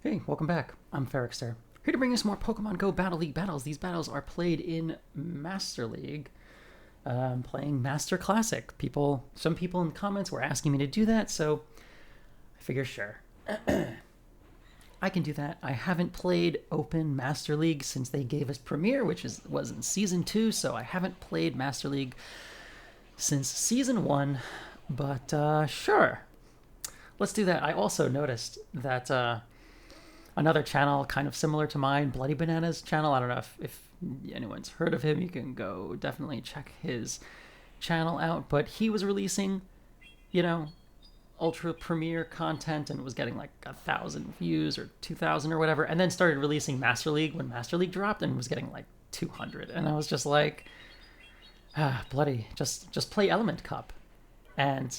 Hey, welcome back. I'm Ferrikster, here to bring you some more Pokemon Go Battle League battles. These battles are played in Master League. I'm playing Master Classic. Some people in the comments were asking me to do that, so I figure sure. I can do that. I haven't played Open Master League since they gave us Premier, was in Season 2, so I haven't played Master League since Season 1, but sure. Let's do that. I also noticed that another channel kind of similar to mine, Bloody Bananas channel. I don't know if anyone's heard of him. You can go definitely check his channel out. But he was releasing, ultra premiere content and was getting like 1,000 views or 2,000 or whatever. And then started releasing Master League when Master League dropped and was getting like 200. And I was just like, bloody, just play Element Cup. And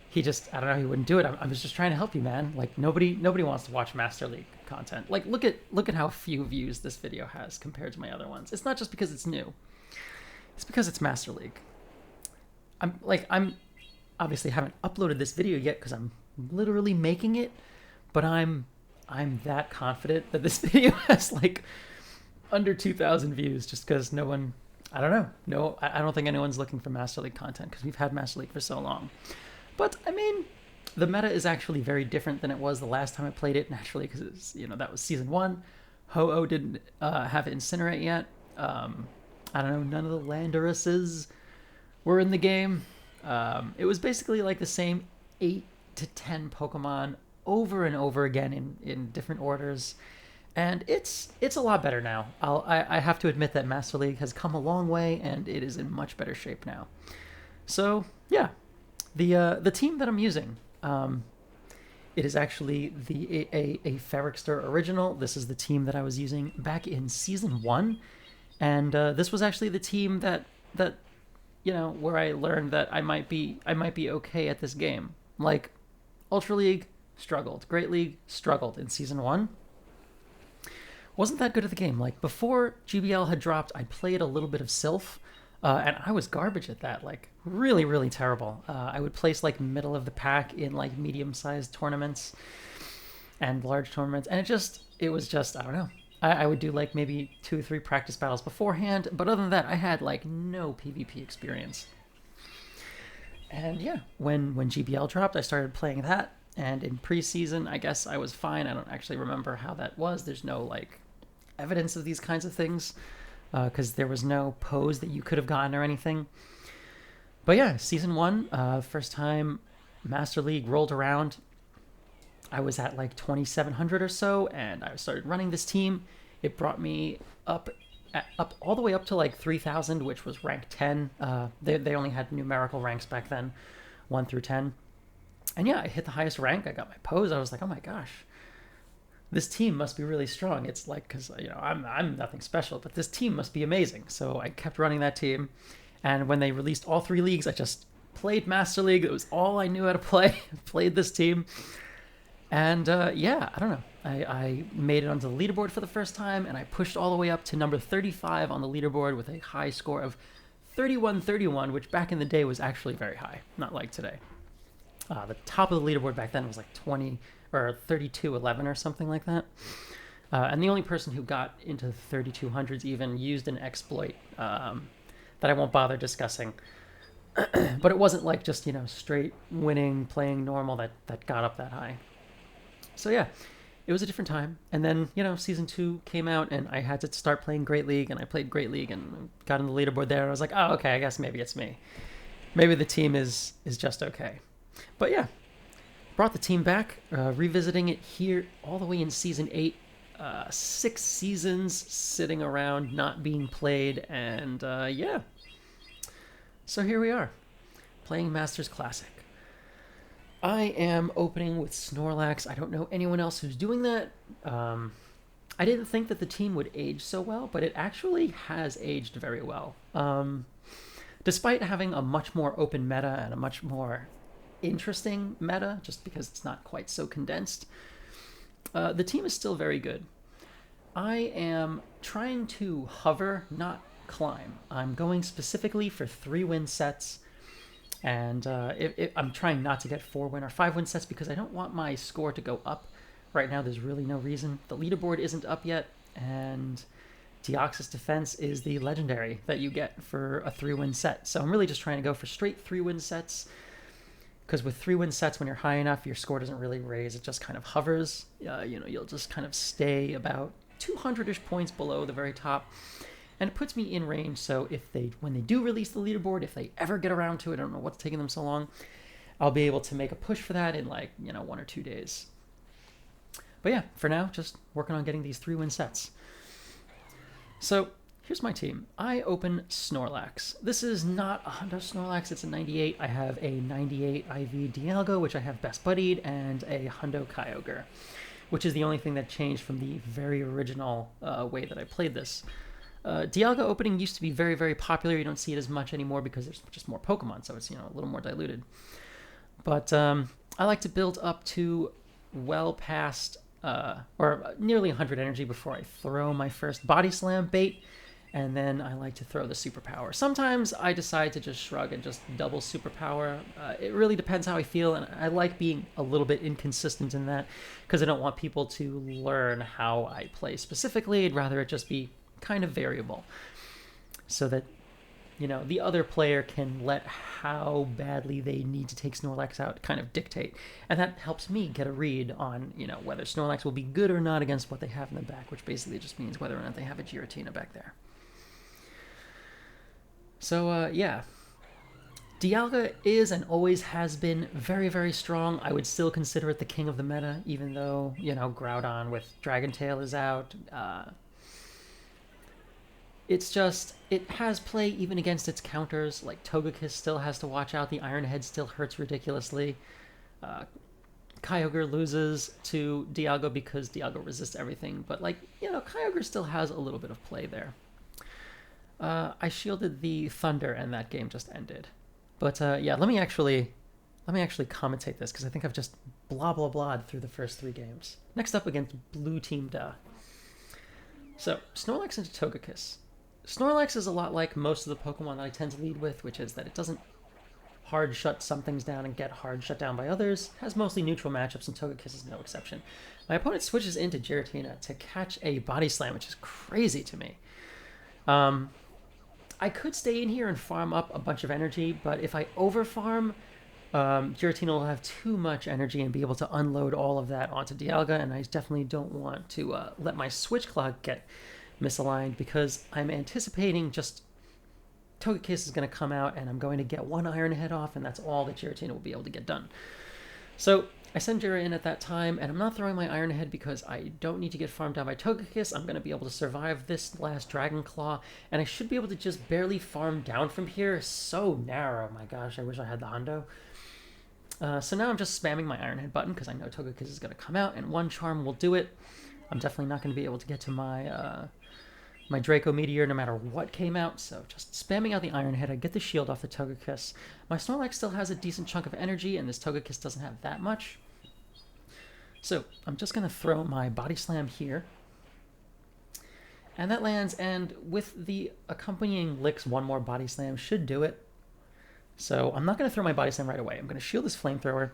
he just, I don't know, he wouldn't do it. I was just trying to help you, man. Like nobody wants to watch Master League content. Like look at how few views this video has compared to my other ones. It's not just because it's new. It's because it's Master League. I'm obviously haven't uploaded this video yet because I'm literally making it, but I'm that confident that this video has like under 2,000 views just because no one, I don't know. No, I don't think anyone's looking for Master League content because we've had Master League for so long. But, I mean, the meta is actually very different than it was the last time I played it, naturally, because, that was Season 1. Ho-Oh didn't have Incinerate yet. I don't know, none of the Landorus's were in the game. It was basically like the same 8 to 10 Pokemon over and over again in different orders. And it's a lot better now. I have to admit that Master League has come a long way, and it is in much better shape now. So, yeah. The team that I'm using, it is actually a Ferrikster original. This is the team that I was using back in Season 1, and this was actually the team that where I learned that I might be okay at this game. Like, Ultra League struggled, Great League struggled in Season 1. Wasn't that good at the game. Like, before GBL had dropped, I played a little bit of Sylph. And I was garbage at that, like really, really terrible. I would place like middle of the pack in like medium-sized tournaments and large tournaments, and it was just I don't know. I would do like maybe 2 or 3 practice battles beforehand, but other than that, I had like no PvP experience. And yeah, when GBL dropped, I started playing that, and in preseason, I guess I was fine. I don't actually remember how that was. There's no like evidence of these kinds of things. Because there was no pose that you could have gotten or anything. But yeah, Season 1, first time Master League rolled around, I was at like 2,700 or so, and I started running this team. It brought me up all the way up to like 3,000, which was rank 10. They only had numerical ranks back then, 1 through 10. And yeah, I hit the highest rank. I got my pose. I was like, oh my gosh. This team must be really strong. It's like, because, I'm nothing special, but this team must be amazing. So I kept running that team. And when they released all 3 leagues, I just played Master League. It was all I knew how to play. Played this team. And yeah, I don't know. I made it onto the leaderboard for the first time, and I pushed all the way up to number 35 on the leaderboard with a high score of 31-31, which back in the day was actually very high. Not like today. The top of the leaderboard back then was like 20 or 32-11 or something like that. And the only person who got into the 3200s even used an exploit that I won't bother discussing. But it wasn't like just, straight winning, playing normal that got up that high. So yeah, it was a different time. And then, Season 2 came out, and I had to start playing Great League, and I played Great League and got on the leaderboard there. And I was like, oh, okay, I guess maybe it's me. Maybe the team is just okay. But yeah, brought the team back, revisiting it here all the way in Season 8. 6 seasons sitting around, not being played, and yeah. So here we are, playing Masters Classic. I am opening with Snorlax. I don't know anyone else who's doing that. I didn't think that the team would age so well, but it actually has aged very well. Despite having a much more open meta and a much more interesting meta, just because it's not quite so condensed, the team is still very good. I am trying to hover, not climb. I'm going specifically for 3-win sets, and I'm trying not to get 4-win or 5-win sets because I don't want my score to go up Right now, there's really no reason. The leaderboard isn't up yet, and Deoxys Defense is the legendary that you get for a 3-win set. So I'm really just trying to go for straight 3-win sets, because with 3-win sets, when you're high enough, your score doesn't really raise. It just kind of hovers. You'll just kind of stay about 200-ish points below the very top. And it puts me in range, so when they do release the leaderboard, if they ever get around to it, I don't know what's taking them so long, I'll be able to make a push for that in 1 or 2 days. But yeah, for now, just working on getting these 3-win sets. So here's my team. I open Snorlax. This is not a Hundo Snorlax, it's a 98. I have a 98 IV Dialga, which I have best buddied, and a Hundo Kyogre, which is the only thing that changed from the very original way that I played this. Dialga opening used to be very, very popular. You don't see it as much anymore because there's just more Pokemon, so it's a little more diluted. But I like to build up to well past or nearly 100 energy before I throw my first Body Slam bait, and then I like to throw the Superpower. Sometimes I decide to just shrug and just double Superpower. It really depends how I feel, and I like being a little bit inconsistent in that because I don't want people to learn how I play specifically. I'd rather it just be kind of variable so that the other player can let how badly they need to take Snorlax out kind of dictate. And that helps me get a read on, whether Snorlax will be good or not against what they have in the back, which basically just means whether or not they have a Giratina back there. So, yeah. Dialga is and always has been very, very strong. I would still consider it the king of the meta, even though, Groudon with Dragon Tail is out. It's just, it has play even against its counters. Like Togekiss still has to watch out. The Iron Head still hurts ridiculously. Kyogre loses to Dialga because Dialga resists everything. But Kyogre still has a little bit of play there. I shielded the Thunder and that game just ended. But yeah, let me actually commentate this because I think I've just blah blah blahed through the first 3 games. Next up against Blue Team Da. So Snorlax into Togekiss. Snorlax is a lot like most of the Pokemon that I tend to lead with, which is that it doesn't hard shut some things down and get hard shut down by others. It has mostly neutral matchups, and Togekiss is no exception. My opponent switches into Giratina to catch a Body Slam, which is crazy to me. I could stay in here and farm up a bunch of energy, but if I overfarm, Giratina will have too much energy and be able to unload all of that onto Dialga, and I definitely don't want to let my Switch Clock get misaligned because I'm anticipating just Togekiss is going to come out and I'm going to get 1 Iron Head off, and that's all that Giratina will be able to get done. So I send Jira in at that time, and I'm not throwing my Iron Head because I don't need to get farmed down by Togekiss. I'm going to be able to survive this last Dragon Claw, and I should be able to just barely farm down from here. So narrow, my gosh, I wish I had the Hundo. So now I'm just spamming my Iron Head button because I know Togekiss is going to come out, and 1 Charm will do it. I'm definitely not going to be able to get to my my Draco Meteor no matter what came out, so just spamming out the Iron Head. I get the shield off the Togekiss. My Snorlax still has a decent chunk of energy, and this Togekiss doesn't have that much. So I'm just going to throw my Body Slam here. And that lands, and with the accompanying licks, 1 more Body Slam should do it. So I'm not going to throw my Body Slam right away. I'm going to shield this Flamethrower.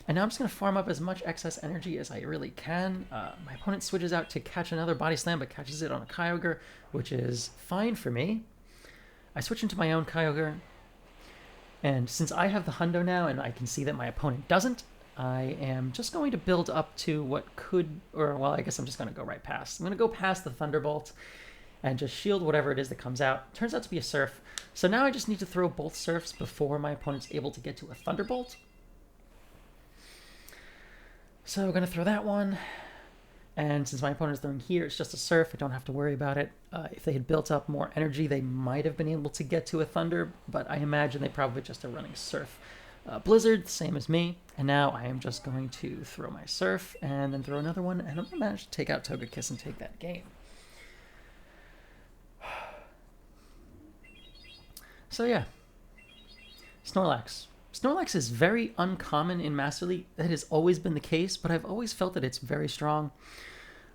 And now I'm just going to farm up as much excess energy as I really can. My opponent switches out to catch another Body Slam, but catches it on a Kyogre, which is fine for me. I switch into my own Kyogre. And since I have the Hundo now, and I can see that my opponent doesn't, I am just going to build up to what could, or well, I guess I'm just going to go right past. I'm going to go past the Thunderbolt and just shield whatever it is that comes out. Turns out to be a Surf. So now I just need to throw both Surfs before my opponent's able to get to a Thunderbolt. So I'm going to throw that one, and since my opponent's throwing here, it's just a Surf. I don't have to worry about it. If they had built up more energy, they might have been able to get to a Thunder, but I imagine they probably just are running Surf. Blizzard, same as me, and now I am just going to throw my Surf, and then throw another one, and I'm going to manage to take out Togekiss and take that game. So yeah, Snorlax. Snorlax is very uncommon in Master League. That has always been the case, but I've always felt that it's very strong.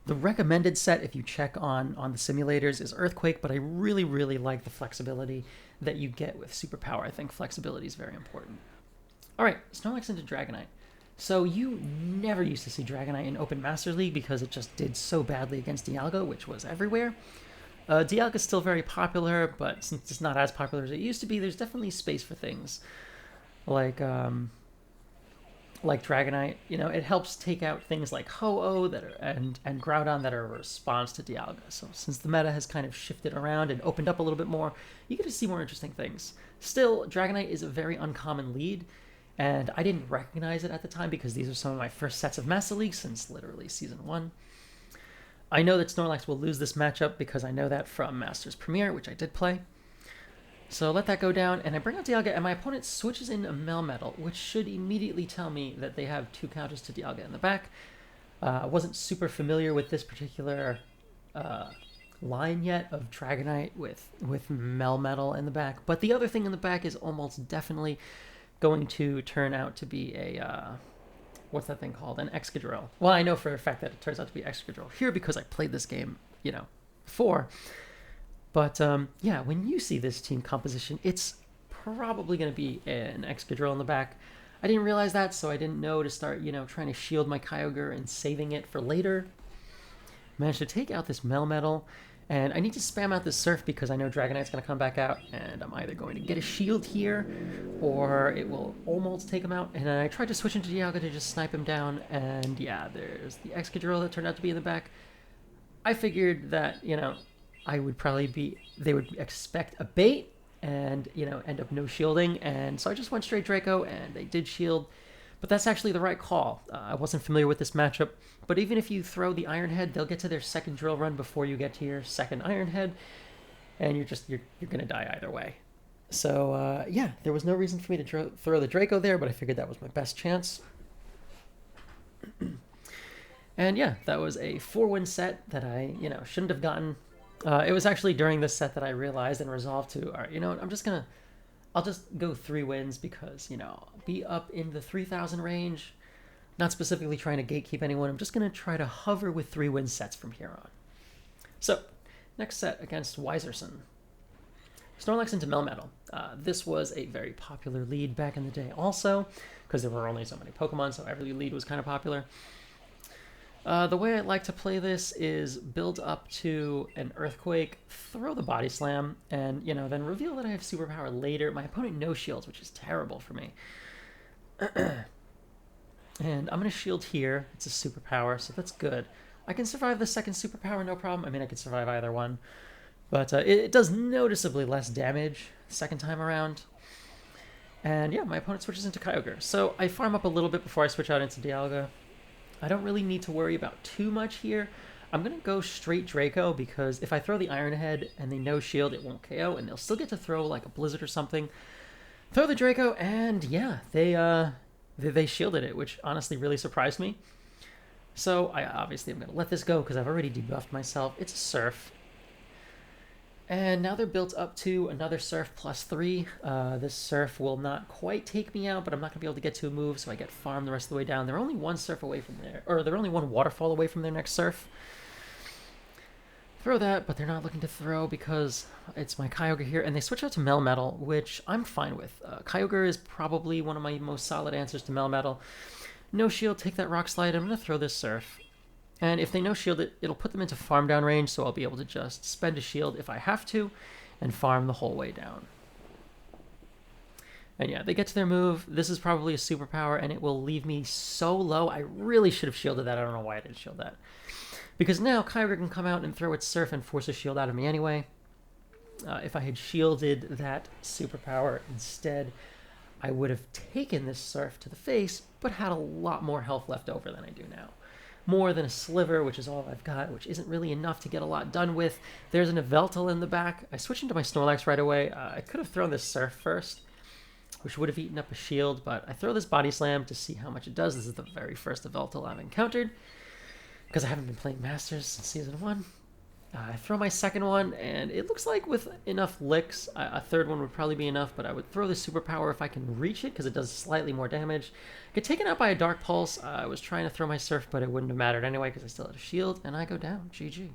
The recommended set, if you check on the simulators, is Earthquake, but I really, really like the flexibility that you get with Superpower. I think flexibility is very important. All right, Snorlax into Dragonite. So you never used to see Dragonite in Open Masters League because it just did so badly against Dialga, which was everywhere. Dialga is still very popular, but since it's not as popular as it used to be, there's definitely space for things like Dragonite. You know, it helps take out things like Ho-Oh and Groudon that are a response to Dialga. So since the meta has kind of shifted around and opened up a little bit more, you get to see more interesting things. Still, Dragonite is a very uncommon lead, and I didn't recognize it at the time because these are some of my first sets of Master League since literally Season 1. I know that Snorlax will lose this matchup because I know that from Masters Premier, which I did play. So let that go down, and I bring out Dialga, and my opponent switches in a Melmetal, which should immediately tell me that they have 2 counters to Dialga in the back. I wasn't super familiar with this particular line yet of Dragonite with Melmetal in the back, but the other thing in the back is almost definitely going to turn out to be a what's that thing called? An Excadrill. Well, I know for a fact that it turns out to be Excadrill here because I played this game, before. But yeah, when you see this team composition, it's probably going to be an Excadrill in the back. I didn't realize that, so I didn't know to start, trying to shield my Kyogre and saving it for later. Managed to take out this Melmetal, and I need to spam out this Surf because I know Dragonite's going to come back out, and I'm either going to get a shield here, or it will almost take him out. And I tried to switch into Dialga to just snipe him down, and yeah, there's the Excadrill that turned out to be in the back. I figured that, I would probably they would expect a bait and, end up no shielding. And so I just went straight Draco, and they did shield. But that's actually the right call. I wasn't familiar with this matchup. But even if you throw the Iron Head, they'll get to their second drill run before you get to your second Iron Head. And you're going to die either way. So, yeah, there was no reason for me to throw the Draco there, but I figured that was my best chance. And yeah, that was a 4-win set that I, shouldn't have gotten. It was actually during this set that I realized and resolved to, all right, I'll just go 3 wins because, be up in the 3,000 range. Not specifically trying to gatekeep anyone. I'm just going to try to hover with 3-win sets from here on. So, next set against Wiserson. Snorlax into Melmetal. This was a very popular lead back in the day also, because there were only so many Pokemon, so every lead was kind of popular. The way I like to play this is build up to an Earthquake, throw the Body Slam, and, then reveal that I have Superpower later. My opponent no shields, which is terrible for me. And I'm going to shield here. It's a Superpower, so that's good. I can survive the second Superpower, no problem. I mean, I can survive either one. But it does noticeably less damage second time around. And yeah, my opponent switches into Kyogre. So I farm up a little bit before I switch out into Dialga. I don't really need to worry about too much here. I'm going to go straight Draco because if I throw the Iron Head and they no shield, it won't KO, and they'll still get to throw like a Blizzard or something. Throw the Draco, and yeah, they shielded it, which honestly really surprised me. So I obviously am going to let this go because I've already debuffed myself. It's a Surf. And now they're built up to another Surf +3. This Surf will not quite take me out, but I'm not going to be able to get to a move, so I get farmed the rest of the way down. They're only 1 Surf away from there, or they're only 1 Waterfall away from their next Surf. Throw that, but they're not looking to throw because it's my Kyogre here, and they switch out to Melmetal, which I'm fine with. Kyogre is probably one of my most solid answers to Melmetal. No shield, take that Rock Slide. I'm going to throw this Surf. And if they no shield it, it'll put them into farm down range, so I'll be able to just spend a shield if I have to, and farm the whole way down. And yeah, they get to their move. This is probably a Superpower, and it will leave me so low. I really should have shielded that. I don't know why I didn't shield that. Because now Kyogre can come out and throw its Surf and force a shield out of me anyway. If I had shielded that Superpower instead, I would have taken this Surf to the face, but had a lot more health left over than I do now. More than a sliver, which is all I've got, which isn't really enough to get a lot done with. There's an yveltal in the back. I switch into my Snorlax right away. I could have thrown this Surf first, which would have eaten up a shield, but I throw this Body Slam to see how much it does. This is the very first yveltal I've encountered, because I haven't been playing Masters since Season 1. I throw my second one, and it looks like with enough licks, a third one would probably be enough, but I would throw the Superpower if I can reach it, because it does slightly more damage. Get taken out by a Dark Pulse. I was trying to throw my Surf, but it wouldn't have mattered anyway, because I still had a shield, and I go down. GG.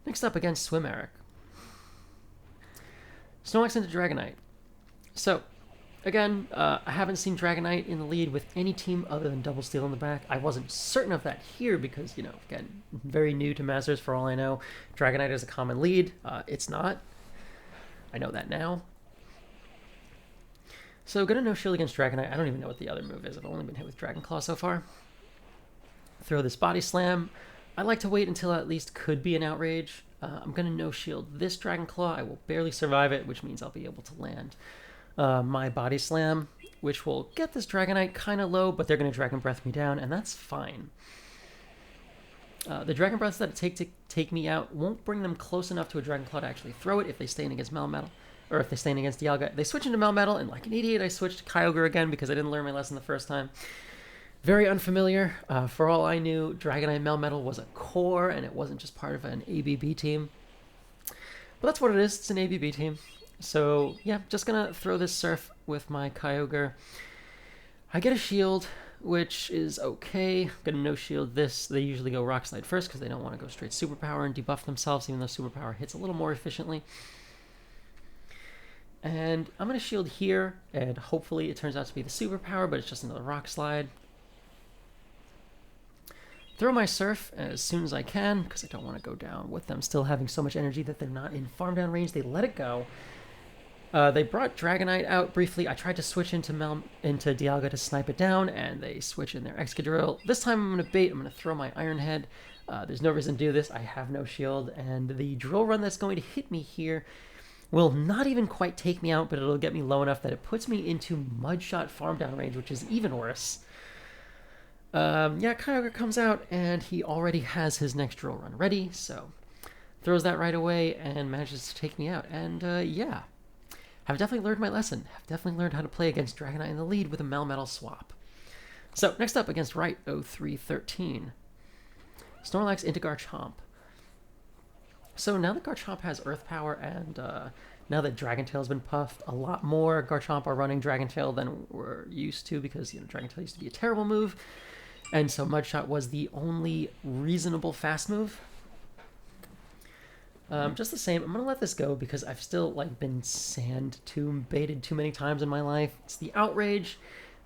Next up against Swim Eric. Snorlax into Dragonite. So, Again, I haven't seen Dragonite in the lead with any team other than Double Steel in the back. I wasn't certain of that here because, you know, again, very new to Masters for all I know. Dragonite is a common lead. It's not. I know that now. So, gonna no shield against Dragonite. I don't even know what the other move is. I've only been hit with Dragon Claw so far. Throw this Body Slam. I like to wait until at least could be an Outrage. I'm gonna no shield this Dragon Claw. I will barely survive it, which means I'll be able to land my Body Slam, which will get this Dragonite kind of low, but they're going to Dragon Breath me down, and that's fine. The Dragon Breaths that take me out won't bring them close enough to a Dragon Claw to actually throw it if they stay in against Melmetal, or if they stay in against Dialga. They switch into Melmetal, and like an idiot, I switched to Kyogre again because I didn't learn my lesson the first time. Very unfamiliar. For all I knew, Dragonite Melmetal was a core, and it wasn't just part of an ABB team. But that's what it is. It's an ABB team. So, yeah, just gonna throw this Surf with my Kyogre. I get a shield, which is okay. I'm gonna no-shield this. They usually go Rock Slide first because they don't want to go straight Superpower and debuff themselves, even though Superpower hits a little more efficiently. And I'm gonna shield here, and hopefully it turns out to be the Superpower, but it's just another Rock Slide. Throw my Surf as soon as I can, because I don't want to go down with them still having so much energy that they're not in farm down range. They let it go. They brought Dragonite out briefly. I tried to switch into Dialga to snipe it down, and they switch in their Excadrill. This time I'm going to bait. I'm going to throw my Iron Head. There's no reason to do this. I have no shield, and the Drill Run that's going to hit me here will not even quite take me out, but it'll get me low enough that it puts me into Mudshot farm down range, which is even worse. Yeah, Kyogre comes out, and he already has his next Drill Run ready, so throws that right away and manages to take me out. And yeah. I've definitely learned my lesson. I've definitely learned how to play against Dragonite in the lead with a Melmetal swap. So, next up against Right 0313. Snorlax into Garchomp. So now that Garchomp has Earth Power and now that Dragon Tail's been puffed, a lot more Garchomp are running Dragon Tail than we're used to because, you know, Dragon Tail used to be a terrible move. And so Mudshot was the only reasonable fast move. Just the same, I'm going to let this go because I've still like been baited too many times in my life. It's the Outrage.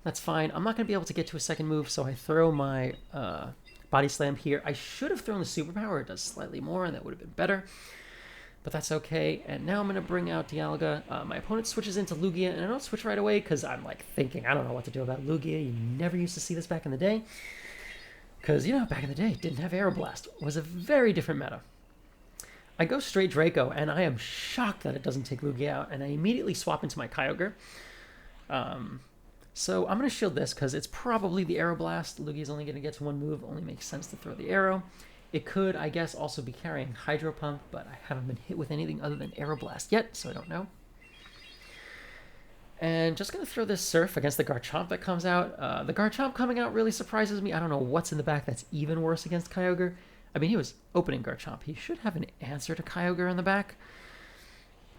That's fine. I'm not going to be able to get to a second move, so I throw my Body Slam here. I should have thrown the Superpower. It does slightly more, and that would have been better. But that's okay. And now I'm going to bring out Dialga. My opponent switches into Lugia, and I don't switch right away because I'm like thinking, I don't know what to do about Lugia. You never used to see this back in the day. Because, you know, back in the day, it didn't have Aeroblast. It was a very different meta. I go straight Draco, and I am shocked that it doesn't take Lugia out, and I immediately swap into my Kyogre. So I'm going to shield this, because it's probably the Aeroblast. Lugia's only going to get to one move. Only makes sense to throw the arrow. It could, I guess, also be carrying Hydro Pump, but I haven't been hit with anything other than Aeroblast yet, so I don't know. And just going to throw this Surf against the Garchomp that comes out. The Garchomp coming out really surprises me. I don't know what's in the back that's even worse against Kyogre. I mean, he was opening Garchomp. He should have an answer to Kyogre in the back.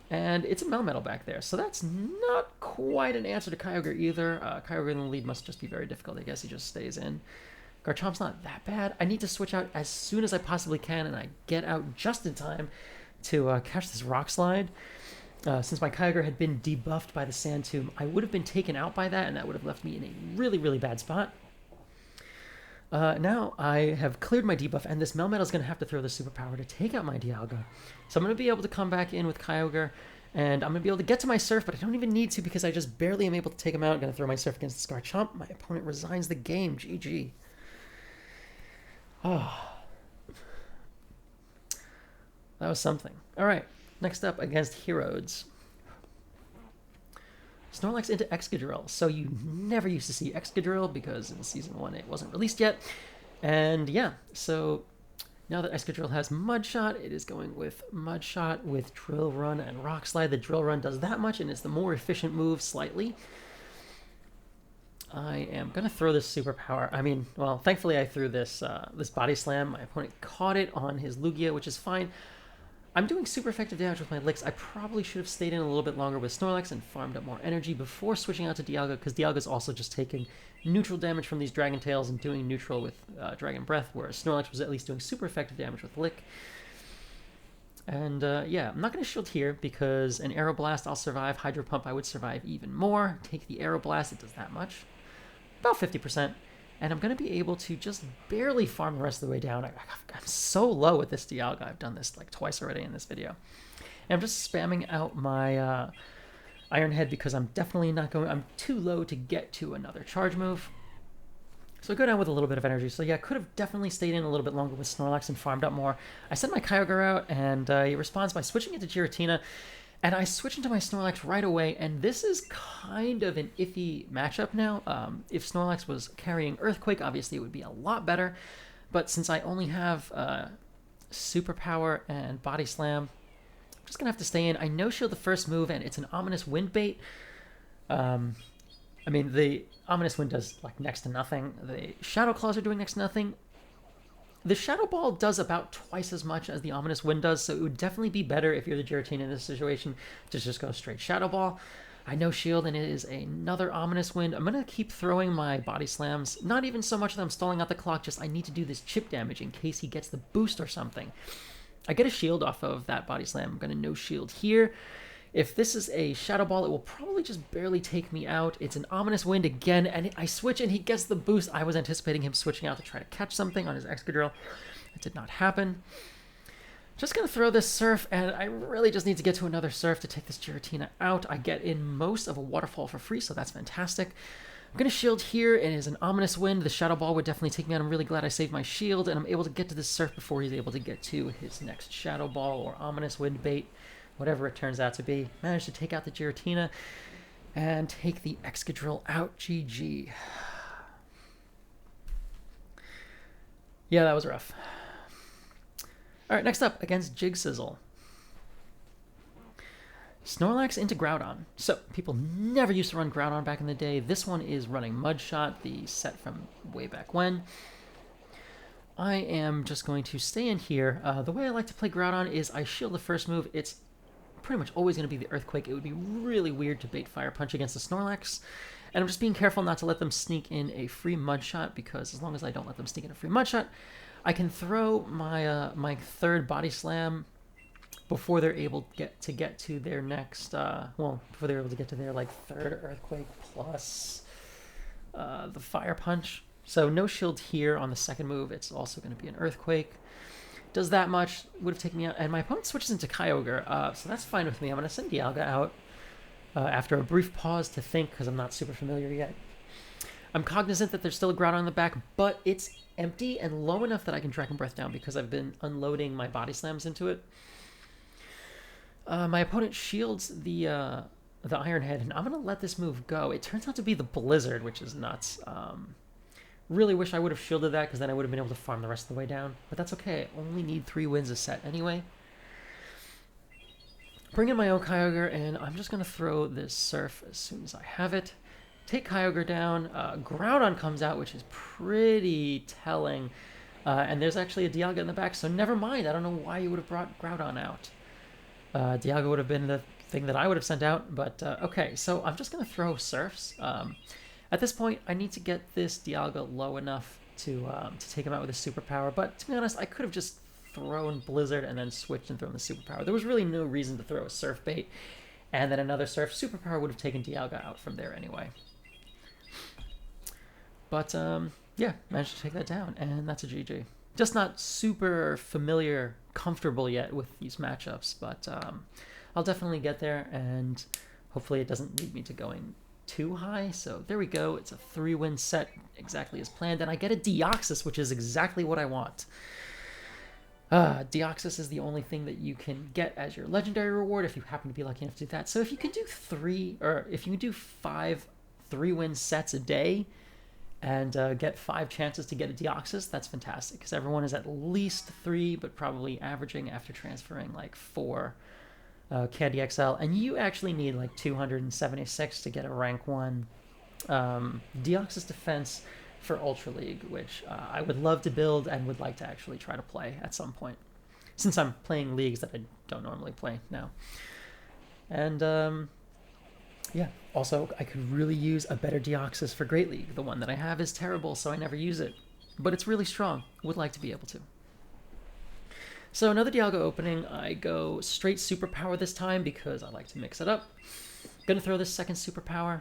And it's a Melmetal back there, so that's not quite an answer to Kyogre either. Kyogre in the lead must just be very difficult. I guess he just stays in. Garchomp's not that bad. I need to switch out as soon as I possibly can, and I get out just in time to catch this Rock Slide. Since my Kyogre had been debuffed by the Sand Tomb, I would have been taken out by that, and that would have left me in a really, really bad spot. Now I have cleared my debuff, and this Melmetal is going to have to throw the Superpower to take out my Dialga. So I'm going to be able to come back in with Kyogre, and I'm going to be able to get to my Surf, but I don't even need to because I just barely am able to take him out. I'm going to throw my Surf against the Garchomp. My opponent resigns the game. GG. Oh. That was something. All right, next up against Herodes. Snorlax into Excadrill. So you never used to see Excadrill because in Season 1 it wasn't released yet. And yeah, so now that Excadrill has Mudshot, it is going with Mudshot with Drill Run and Rock Slide. The Drill Run does that much, and it's the more efficient move slightly. I am going to throw this Superpower. I mean, well, thankfully I threw this Body Slam. My opponent caught it on his Lugia, which is fine. I'm doing super effective damage with my Licks. I probably should have stayed in a little bit longer with Snorlax and farmed up more energy before switching out to Dialga, because Dialga's also just taking neutral damage from these Dragon Tails and doing neutral with Dragon Breath, whereas Snorlax was at least doing super effective damage with Lick. And yeah, I'm not going to shield here because an Aero Blast I'll survive. Hydro Pump I would survive even more. Take the Aero Blast, it does that much. About 50%. And I'm going to be able to just barely farm the rest of the way down. I'm so low with this Dialga. I've done this like twice already in this video. And I'm just spamming out my Iron Head because I'm definitely not going... I'm too low to get to another charge move. So I go down with a little bit of energy. So yeah, could have definitely stayed in a little bit longer with Snorlax and farmed up more. I send my Kyogre out, and he responds by switching into Giratina. And I switch into my Snorlax right away, and this is kind of an iffy matchup now. If Snorlax was carrying Earthquake, obviously it would be a lot better. But since I only have Superpower and Body Slam, I'm just going to have to stay in. I no-shield the first move, and it's an Ominous Wind bait. I mean, the Ominous Wind does like next to nothing. The Shadow Claws are doing next to nothing. The Shadow Ball does about twice as much as the Ominous Wind does, so it would definitely be better if you're the Giratina in this situation to just go straight Shadow Ball. I know shield, and it is another Ominous Wind. I'm going to keep throwing my Body Slams. Not even so much that I'm stalling out the clock, just I need to do this chip damage in case he gets the boost or something. I get a shield off of that Body Slam. I'm going to no shield here. If this is a Shadow Ball, it will probably just barely take me out. It's an Ominous Wind again, and I switch, and he gets the boost. I was anticipating him switching out to try to catch something on his Excadrill. It did not happen. Just going to throw this Surf, and I really just need to get to another Surf to take this Giratina out. I get in most of a Waterfall for free, so that's fantastic. I'm going to shield here. It is an Ominous Wind. The Shadow Ball would definitely take me out. I'm really glad I saved my shield, and I'm able to get to this Surf before he's able to get to his next Shadow Ball or Ominous Wind bait. Whatever it turns out to be. Managed to take out the Giratina and take the Excadrill out. GG. Yeah, that was rough. All right, next up, against Jig Sizzle. Snorlax into Groudon. So, people never used to run Groudon back in the day. This one is running Mudshot, the set from way back when. I am just going to stay in here. The way I like to play Groudon is I shield the first move. It's pretty much always going to be the Earthquake. It would be really weird to bait Fire Punch against the Snorlax. And I'm just being careful not to let them sneak in a free Mudshot, because as long as I don't let them sneak in a free Mudshot, I can throw my my third Body Slam before they're able to get to their next, before they're able to get to their like third Earthquake plus the Fire Punch. So no shield here on the second move. It's also going to be an Earthquake. Does that much, would have taken me out, and my opponent switches into Kyogre, so that's fine with me. I'm going to send Dialga out after a brief pause to think, because I'm not super familiar yet. I'm cognizant that there's still a Groudon in the back, but it's empty and low enough that I can Dragon Breath down because I've been unloading my Body Slams into it. My opponent shields the Iron Head, and I'm going to let this move go. It turns out to be the Blizzard, which is nuts. Really wish I would have shielded that, because then I would have been able to farm the rest of the way down. But that's okay. I only need 3 wins a set anyway. Bring in my own Kyogre, and I'm just going to throw this Surf as soon as I have it. Take Kyogre down. Groudon comes out, which is pretty telling. And there's actually a Dialga in the back, so never mind. I don't know why you would have brought Groudon out. Dialga would have been the thing that I would have sent out, but okay. So I'm just going to throw Surfs. At this point, I need to get this Dialga low enough to take him out with a Superpower, but to be honest, I could have just thrown Blizzard and then switched and thrown the Superpower. There was really no reason to throw a Surf bait, and then another Surf. Superpower would have taken Dialga out from there anyway. But, yeah, managed to take that down, and that's a GG. Just not super familiar, comfortable yet with these matchups, but I'll definitely get there, and hopefully it doesn't lead me to going too high. So there we go. It's a 3-win set, exactly as planned, and I get a Deoxys, which is exactly what I want. Deoxys is the only thing that you can get as your legendary reward if you happen to be lucky enough to do that. So if you can do 5 3-win sets a day and get 5 chances to get a Deoxys, that's fantastic, because everyone is at least 3, but probably averaging after transferring like 4 Candy XL, and you actually need like 276 to get a rank 1 Deoxys defense for Ultra League, which I would love to build and would like to actually try to play at some point, since I'm playing leagues that I don't normally play now. And yeah, also I could really use a better Deoxys for Great League. The one that I have is terrible, so I never use it, but it's really strong. Would like to be able to. So another Dialga opening, I go straight Superpower this time because I like to mix it up. Gonna throw this second Superpower.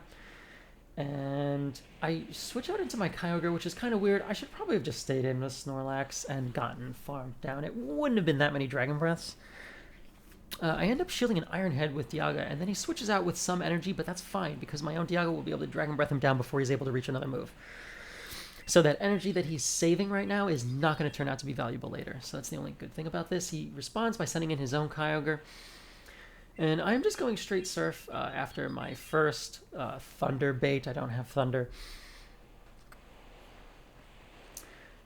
And I switch out into my Kyogre, which is kind of weird. I should probably have just stayed in with Snorlax and gotten farmed down. It wouldn't have been that many Dragon Breaths. I end up shielding an Iron Head with Dialga, and then he switches out with some energy, but that's fine because my own Dialga will be able to Dragon Breath him down before he's able to reach another move. So that energy that he's saving right now is not going to turn out to be valuable later. So that's the only good thing about this. He responds by sending in his own Kyogre. And I'm just going straight Surf after my first Thunder bait. I don't have Thunder.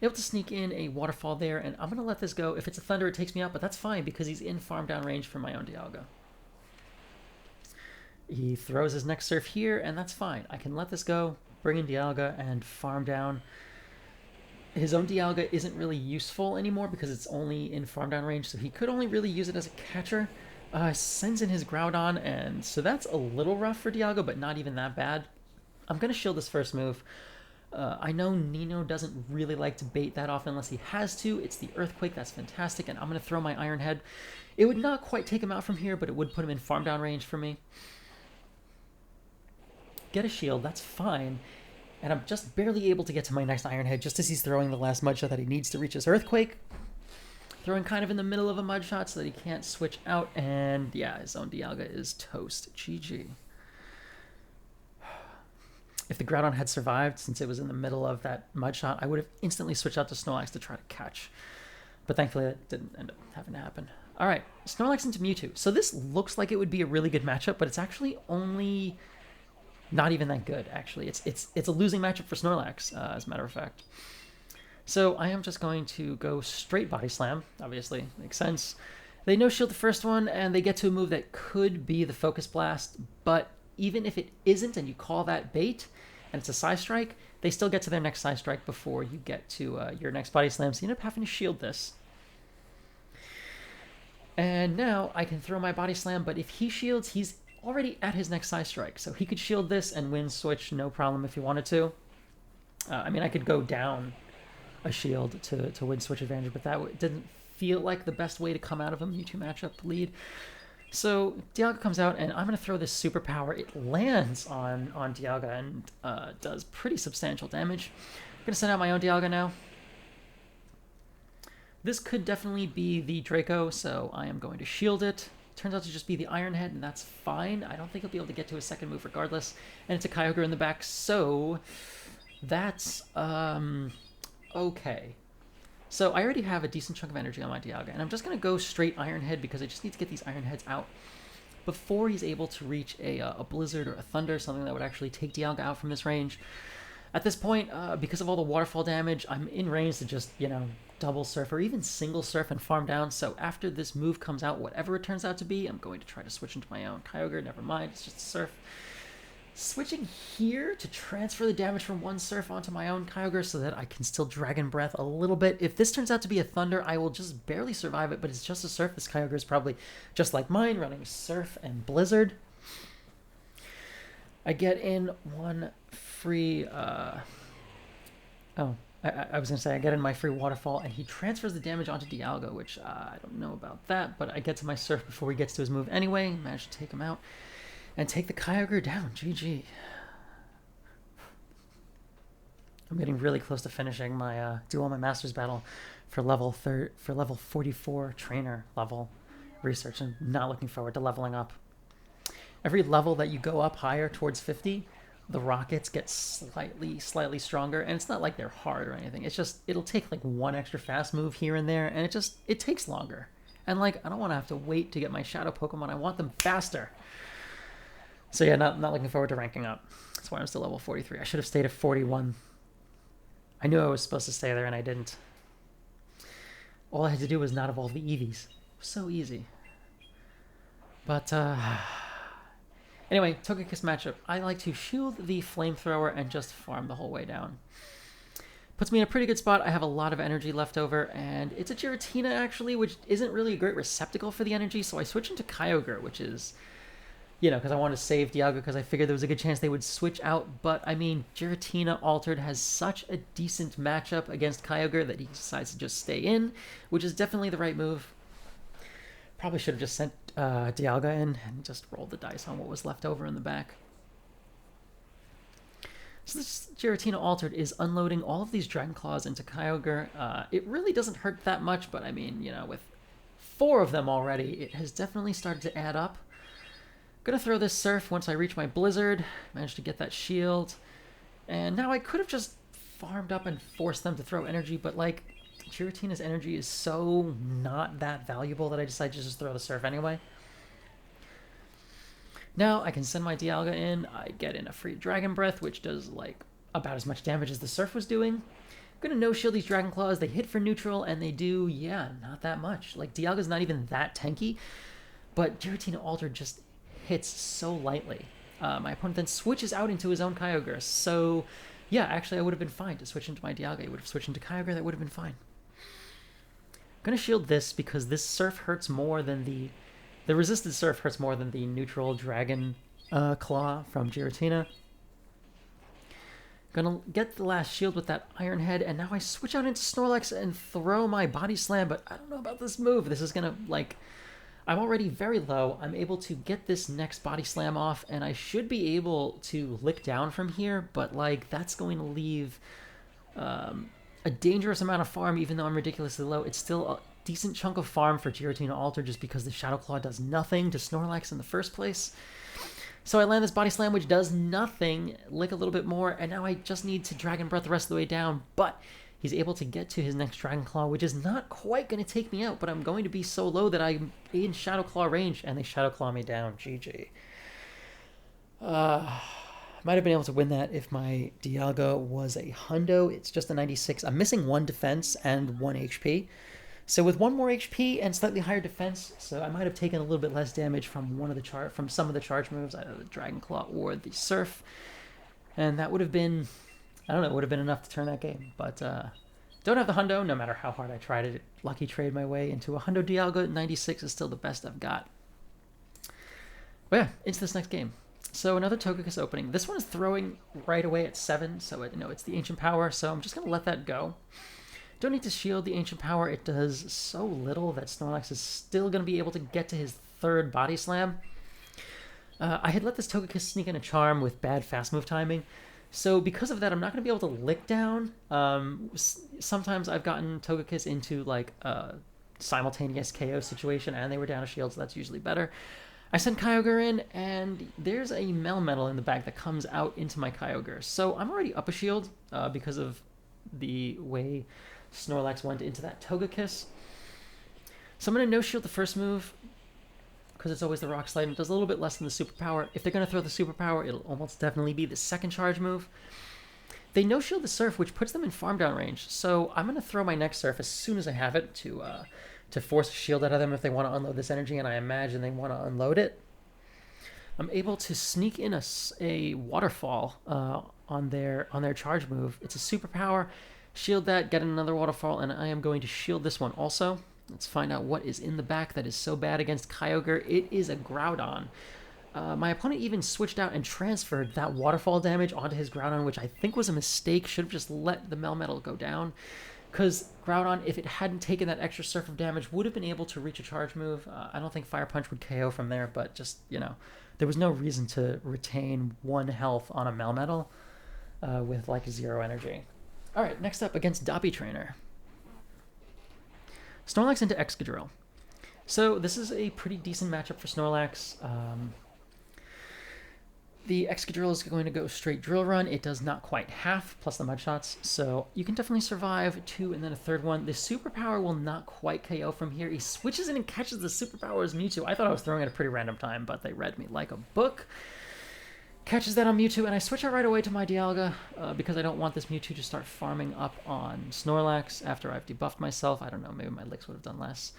Able to sneak in a Waterfall there, and I'm going to let this go. If it's a Thunder, it takes me out, but that's fine because he's in farm down range for my own Dialga. He throws his next Surf here, and that's fine. I can let this go, bring in Dialga, and farm down. His own Dialga isn't really useful anymore because it's only in farm down range, so he could only really use it as a catcher. Sends in his Groudon, and so that's a little rough for Dialga, but not even that bad. I'm going to shield this first move. I know Nino doesn't really like to bait that often unless he has to. It's the Earthquake, that's fantastic, and I'm going to throw my Iron Head. It would not quite take him out from here, but it would put him in farm down range for me. Get a shield, that's fine. And I'm just barely able to get to my next Iron Head just as he's throwing the last mud shot that he needs to reach his Earthquake. Throwing kind of in the middle of a mud shot so that he can't switch out, and yeah, his own Dialga is toast. GG. If the Groudon had survived, since it was in the middle of that mud shot, I would have instantly switched out to Snorlax to try to catch. But thankfully, that didn't end up having to happen. All right, Snorlax into Mewtwo. So this looks like it would be a really good matchup, but it's actually only not even that good, actually. It's a losing matchup for Snorlax, as a matter of fact. So I am just going to go straight Body Slam, obviously, makes sense. They no-shield the first one, and they get to a move that could be the Focus Blast, but even if it isn't and you call that bait, and it's a Psy Strike, they still get to their next Psy Strike before you get to your next Body Slam, so you end up having to shield this. And now I can throw my Body Slam, but if he shields, he's already at his next Psy Strike, so he could shield this and win switch no problem if he wanted to. I mean, I could go down a shield to win switch advantage, but that didn't feel like the best way to come out of a Mewtwo matchup lead. So Dialga comes out, and I'm going to throw this Superpower. It lands on Dialga and does pretty substantial damage. I'm going to send out my own Dialga now. This could definitely be the Draco, so I am going to shield it. Turns out to just be the Iron Head, and that's fine. I don't think he'll be able to get to a second move regardless. And it's a Kyogre in the back, so that's okay. So I already have a decent chunk of energy on my Dialga, and I'm just going to go straight Iron Head because I just need to get these Iron Heads out before he's able to reach a Blizzard or a Thunder, something that would actually take Dialga out from this range. At this point, because of all the Waterfall damage, I'm in range to just, double Surf or even single Surf and farm down. So after this move comes out, whatever it turns out to be, I'm going to try to switch into my own Kyogre. Never mind, it's just a Surf. Switching here to transfer the damage from one Surf onto my own Kyogre so that I can still Dragon Breath a little bit. If this turns out to be a Thunder, I will just barely survive it, but it's just a Surf. This Kyogre is probably just like mine, running Surf and Blizzard. I get in one free... I was going to say, I get in my free Waterfall, and he transfers the damage onto Dialga, which I don't know about that, but I get to my Surf before he gets to his move anyway. Manage to take him out. And take the Kyogre down. GG. I'm getting really close to finishing my do all my Masters battle for level 44 trainer level research. I'm not looking forward to leveling up. Every level that you go up higher towards 50, the rockets get slightly stronger, and it's not like they're hard or anything. It's just it'll take like one extra fast move here and there, and it takes longer. And like I don't want to have to wait to get my Shadow Pokemon. I want them faster. So yeah, not looking forward to ranking up. That's why I'm still level 43. I should have stayed at 41. I knew I was supposed to stay there, and I didn't. All I had to do was not evolve the Eevees. So easy. But, anyway, Togekiss matchup. I like to shield the Flamethrower and just farm the whole way down. Puts me in a pretty good spot. I have a lot of energy left over, and it's a Giratina, actually, which isn't really a great receptacle for the energy, so I switch into Kyogre, which is... because I wanted to save Dialga because I figured there was a good chance they would switch out. But, I mean, Giratina Altered has such a decent matchup against Kyogre that he decides to just stay in, which is definitely the right move. Probably should have just sent Dialga in and just rolled the dice on what was left over in the back. So this Giratina Altered is unloading all of these Dragon Claws into Kyogre. It really doesn't hurt that much, but I mean, you know, with 4 of them already, it has definitely started to add up. Gonna throw this Surf once I reach my Blizzard. Managed to get that shield. And now I could have just farmed up and forced them to throw energy, but like, Giratina's energy is so not that valuable that I decided to just throw the Surf anyway. Now I can send my Dialga in. I get in a free Dragon Breath, which does like about as much damage as the Surf was doing. I'm gonna no-shield these Dragon Claws. They hit for neutral, and they do, yeah, not that much. Like, Dialga's not even that tanky, but Giratina Altered just hits so lightly. My opponent then switches out into his own Kyogre. So, yeah, actually I would have been fine to switch into my Dialga. It would have switched into Kyogre. That would have been fine. I'm gonna shield this because this Surf hurts more than the resisted Surf hurts more than the neutral Dragon Claw from Giratina. Gonna get the last shield with that Iron Head, and now I switch out into Snorlax and throw my Body Slam, but I don't know about this move. This is gonna, like, I'm already very low. I'm able to get this next Body Slam off, and I should be able to lick down from here, but, like, that's going to leave a dangerous amount of farm, even though I'm ridiculously low. It's still a decent chunk of farm for Giratina Alter just because the Shadow Claw does nothing to Snorlax in the first place. So I land this Body Slam, which does nothing, lick a little bit more, and now I just need to Dragon Breath the rest of the way down, but he's able to get to his next Dragon Claw, which is not quite going to take me out, but I'm going to be so low that I'm in Shadow Claw range, and they Shadow Claw me down. GG. Might have been able to win that if my Dialga was a hundo. It's just a 96. I'm missing 1 defense and 1 HP. So with 1 more HP and slightly higher defense, so I might have taken a little bit less damage from some of the charge moves, either the Dragon Claw or the Surf. And that would have been, I don't know, it would have been enough to turn that game. But don't have the hundo, no matter how hard I tried it. Lucky trade my way into a hundo Dialga. 96 is still the best I've got. But yeah, into this next game. So another Togekiss opening. This one is throwing right away at 7, so it's the Ancient Power, so I'm just going to let that go. Don't need to shield the Ancient Power. It does so little that Snorlax is still going to be able to get to his 3rd Body Slam. I had let this Togekiss sneak in a Charm with bad fast move timing, so because of that, I'm not going to be able to lick down. Sometimes I've gotten Togekiss into like a simultaneous KO situation, and they were down a shield, so that's usually better. I send Kyogre in, and there's a Melmetal in the back that comes out into my Kyogre. So I'm already up a shield because of the way Snorlax went into that Togekiss. So I'm going to no-shield the first move because it's always the Rock Slide, and it does a little bit less than the Superpower. If they're going to throw the Superpower, it'll almost definitely be the second charge move. They no-shield the Surf, which puts them in farm down range. So I'm going to throw my next Surf as soon as I have it to force a shield out of them if they want to unload this energy, and I imagine they want to unload it. I'm able to sneak in a Waterfall on their charge move. It's a Superpower. Shield that, get another Waterfall, and I am going to shield this one also. Let's find out what is in the back that is so bad against Kyogre. It is a Groudon. My opponent even switched out and transferred that Waterfall damage onto his Groudon, which I think was a mistake. Should have just let the Melmetal go down. Because Groudon, if it hadn't taken that extra Surf of damage, would have been able to reach a charge move. I don't think Fire Punch would KO from there, but just, there was no reason to retain 1 health on a Melmetal with like 0 energy. Alright, next up against Doppy Trainer. Snorlax into Excadrill. So this is a pretty decent matchup for Snorlax. The Excadrill is going to go straight Drill Run. It does not quite half, plus the Mud Shots, so you can definitely survive 2 and then a 3rd one. The Superpower will not quite KO from here. He switches in and catches the Superpower as Mewtwo. I thought I was throwing at a pretty random time, but they read me like a book. Catches that on Mewtwo, and I switch out right away to my Dialga because I don't want this Mewtwo to start farming up on Snorlax after I've debuffed myself. I don't know, maybe my Licks would have done less.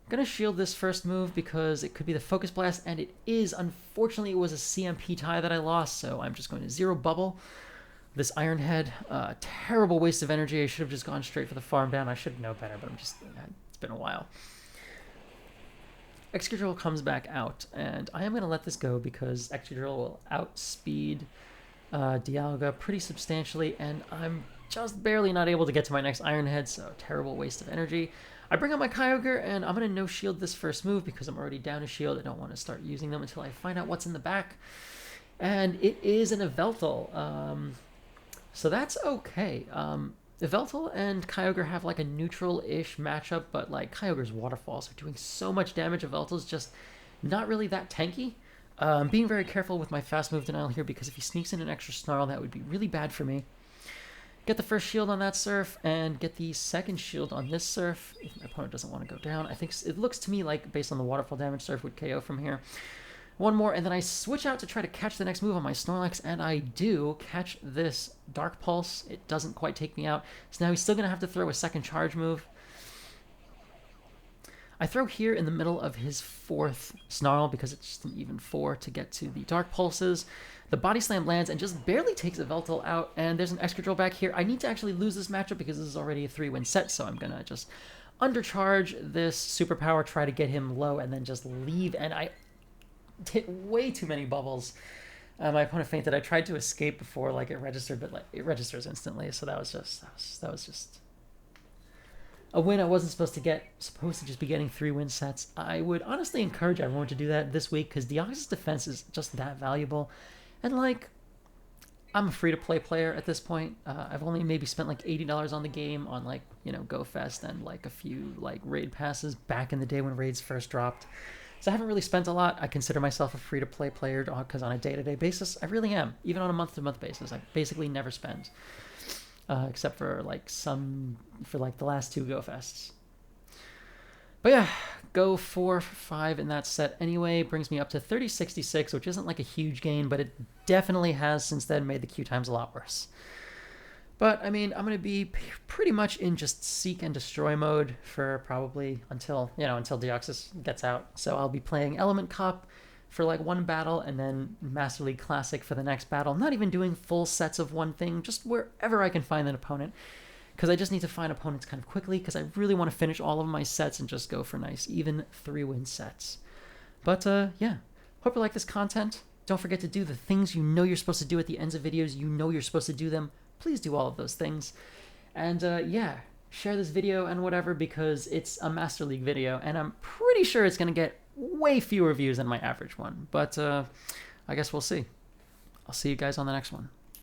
I'm going to shield this first move because it could be the Focus Blast, and it is. Unfortunately, it was a CMP tie that I lost, so I'm just going to Zero Bubble this Iron Head. Terrible waste of energy. I should have just gone straight for the farm down. I should know better, but it's been a while. Excadrill comes back out, and I am going to let this go because Excadrill will outspeed Dialga pretty substantially, and I'm just barely not able to get to my next Iron Head, so terrible waste of energy. I bring out my Kyogre, and I'm going to no-shield this first move because I'm already down a shield. I don't want to start using them until I find out what's in the back. And it is an Yveltal. So that's okay. Yveltal and Kyogre have like a neutral-ish matchup, but like Kyogre's waterfalls are doing so much damage. Yveltal's just not really that tanky. Being very careful with my fast move denial here because if he sneaks in an extra Snarl, that would be really bad for me. Get the first shield on that Surf and get the second shield on this Surf if my opponent doesn't want to go down. I think it looks to me like based on the waterfall damage, Surf would KO from here. One more, and then I switch out to try to catch the next move on my Snorlax, and I do catch this Dark Pulse. It doesn't quite take me out, so now he's still going to have to throw a second charge move. I throw here in the middle of his fourth Snarl because it's just an even 4 to get to the Dark Pulses. The Body Slam lands and just barely takes Yveltal out, and there's an Excadrill back here. I need to actually lose this matchup because this is already a 3-win set, so I'm going to just undercharge this Superpower, try to get him low, and then just leave, and I hit way too many bubbles. My opponent fainted. I tried to escape before like it registered, but like it registers instantly, so that was just a win I wasn't supposed to just be getting 3-win sets. I would honestly encourage everyone to do that this week because Deoxys defense is just that valuable. And like, I'm a free-to-play player at this point. I've only maybe spent like $80 on the game on like, you know, GoFest and like a few like raid passes back in the day when raids first dropped. So I haven't really spent a lot. I consider myself a free-to-play player because on a day-to-day basis, I really am. Even on a month-to-month basis, I basically never spend. Except for like the last 2 GoFests. But yeah, go 4 for 5 in that set anyway. Brings me up to 3066, which isn't like a huge gain, but it definitely has since then made the queue times a lot worse. But I mean, I'm going to be pretty much in just seek and destroy mode for probably until Deoxys gets out. So I'll be playing Element Cup for like one battle and then Master League Classic for the next battle. Not even doing full sets of one thing, just wherever I can find an opponent. Because I just need to find opponents kind of quickly because I really want to finish all of my sets and just go for nice, even 3-win sets. But yeah, hope you like this content. Don't forget to do the things you know you're supposed to do at the ends of videos. You know you're supposed to do them. Please do all of those things. And yeah, share this video and whatever because it's a Master League video and I'm pretty sure it's going to get way fewer views than my average one, but I guess we'll see. I'll see you guys on the next one.